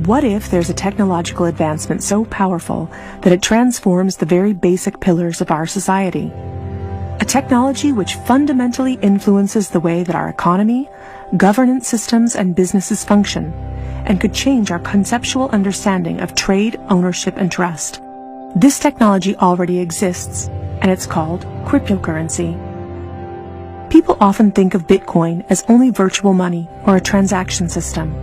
what if there's a technological advancement so powerful that it transforms the very basic pillars of our society? A technology which fundamentally influences the way that our economy, governance systems, and businesses function, and could change our conceptual understanding of trade, ownership, and trust. This technology already exists, and it's called cryptocurrency. People often think of Bitcoin as only virtual money or a transaction system.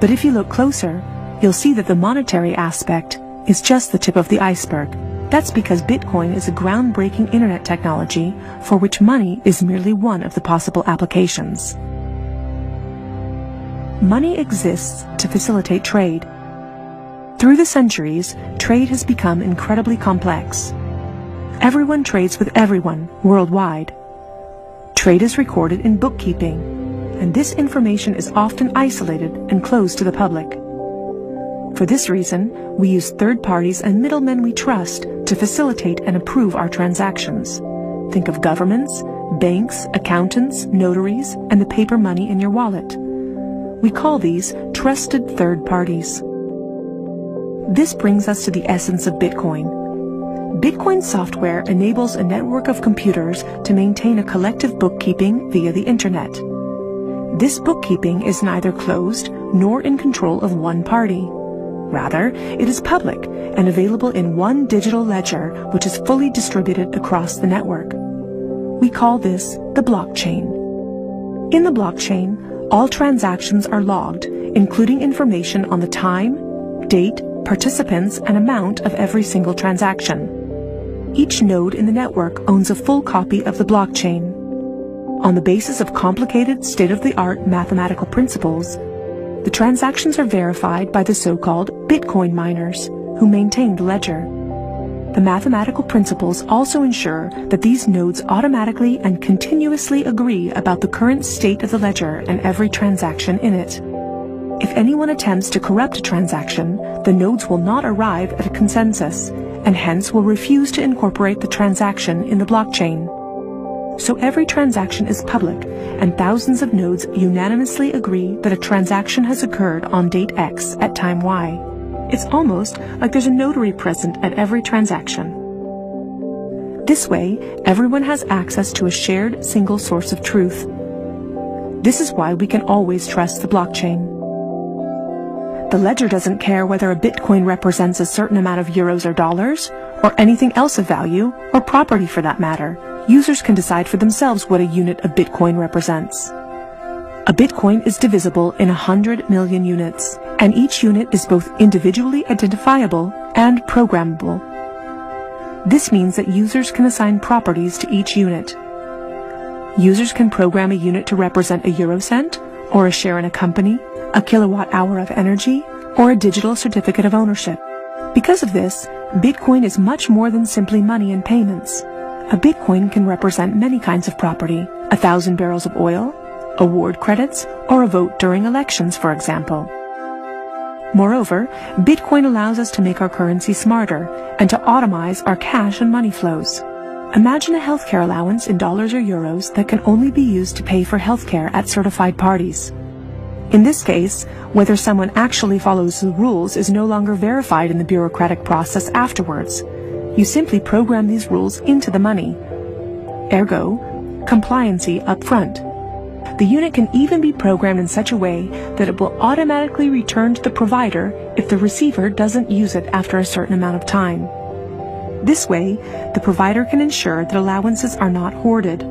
But if you look closer, you'll see that the monetary aspect is just the tip of the iceberg. That's because Bitcoin is a groundbreaking internet technology for which money is merely one of the possible applications. Money exists to facilitate trade. Through the centuries, trade has become incredibly complex. Everyone trades with everyone worldwide. Trade is recorded in bookkeeping, and this information is often isolated and closed to the public. For this reason, we use third parties and middlemen we trust to facilitate and approve our transactions. Think of governments, banks, accountants, notaries, and the paper money in your wallet. We call these trusted third parties. This brings us to the essence of Bitcoin. Bitcoin software enables a network of computers to maintain a collective bookkeeping via the internet. This bookkeeping is neither closed nor in control of one party. Rather, it is public and available in one digital ledger which is fully distributed across the network. We call this the blockchain. In the blockchain, all transactions are logged, including information on the time, date, participants, and amount of every single transaction. Each node in the network owns a full copy of the blockchain. On the basis of complicated, state-of-the-art mathematical principles, the transactions are verified by the so-called Bitcoin miners, who maintain the ledger. The mathematical principles also ensure that these nodes automatically and continuously agree about the current state of the ledger and every transaction in it. If anyone attempts to corrupt a transaction, the nodes will not arrive at a consensus, and hence will refuse to incorporate the transaction in the blockchain. So every transaction is public, and thousands of nodes unanimously agree that a transaction has occurred on date X at time Y. It's almost like there's a notary present at every transaction. This way, everyone has access to a shared single source of truth. This is why we can always trust the blockchain. The ledger doesn't care whether a Bitcoin represents a certain amount of euros or dollars, or anything else of value, or property for that matter. Users can decide for themselves what a unit of Bitcoin represents. A Bitcoin is divisible in 100 million units, and each unit is both individually identifiable and programmable. This means that users can assign properties to each unit. Users can program a unit to represent a eurocent, or a share in a company, a kilowatt hour of energy, or a digital certificate of ownership. Because of this, Bitcoin is much more than simply money and payments. A Bitcoin can represent many kinds of property, 1,000 barrels of oil, award credits, or a vote during elections, for example. Moreover, Bitcoin allows us to make our currency smarter and to automize our cash and money flows. Imagine a healthcare allowance in dollars or euros that can only be used to pay for healthcare at certified parties. In this case, whether someone actually follows the rules is no longer verified in the bureaucratic process afterwards. You simply program these rules into the money. Ergo, compliancy up front. The unit can even be programmed in such a way that it will automatically return to the provider if the receiver doesn't use it after a certain amount of time. This way, the provider can ensure that allowances are not hoarded.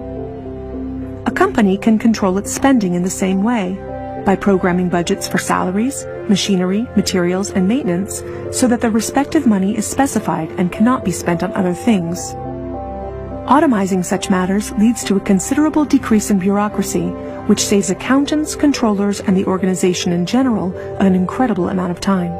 A company can control its spending in the same way, by programming budgets for salaries, machinery, materials, and maintenance so that the respective money is specified and cannot be spent on other things. Automizing such matters leads to a considerable decrease in bureaucracy, which saves accountants, controllers, and the organization in general an incredible amount of time.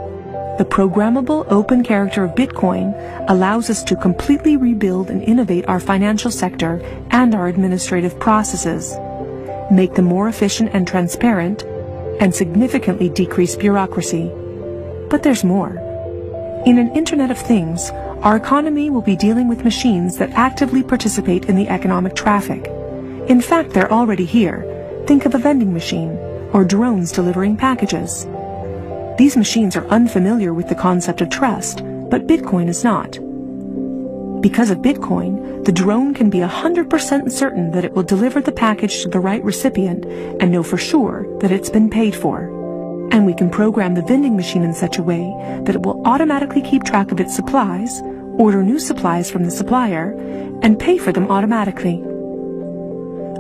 The programmable open character of Bitcoin allows us to completely rebuild and innovate our financial sector and our administrative processes, make them more efficient and transparent, and significantly decrease bureaucracy. But there's more. In an Internet of Things, our economy will be dealing with machines that actively participate in the economic traffic. In fact, they're already here. Think of a vending machine, or drones delivering packages. These machines are unfamiliar with the concept of trust, but Bitcoin is not. Because of Bitcoin, the drone can be 100% certain that it will deliver the package to the right recipient and know for sure that it's been paid for. And we can program the vending machine in such a way that it will automatically keep track of its supplies, order new supplies from the supplier, and pay for them automatically.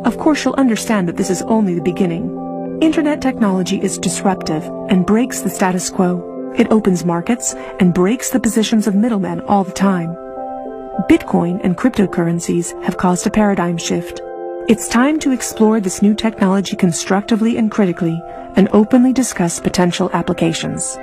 Of course, you'll understand that this is only the beginning. Internet technology is disruptive and breaks the status quo. It opens markets and breaks the positions of middlemen all the time. Bitcoin and cryptocurrencies have caused a paradigm shift. It's time to explore this new technology constructively and critically and openly discuss potential applications.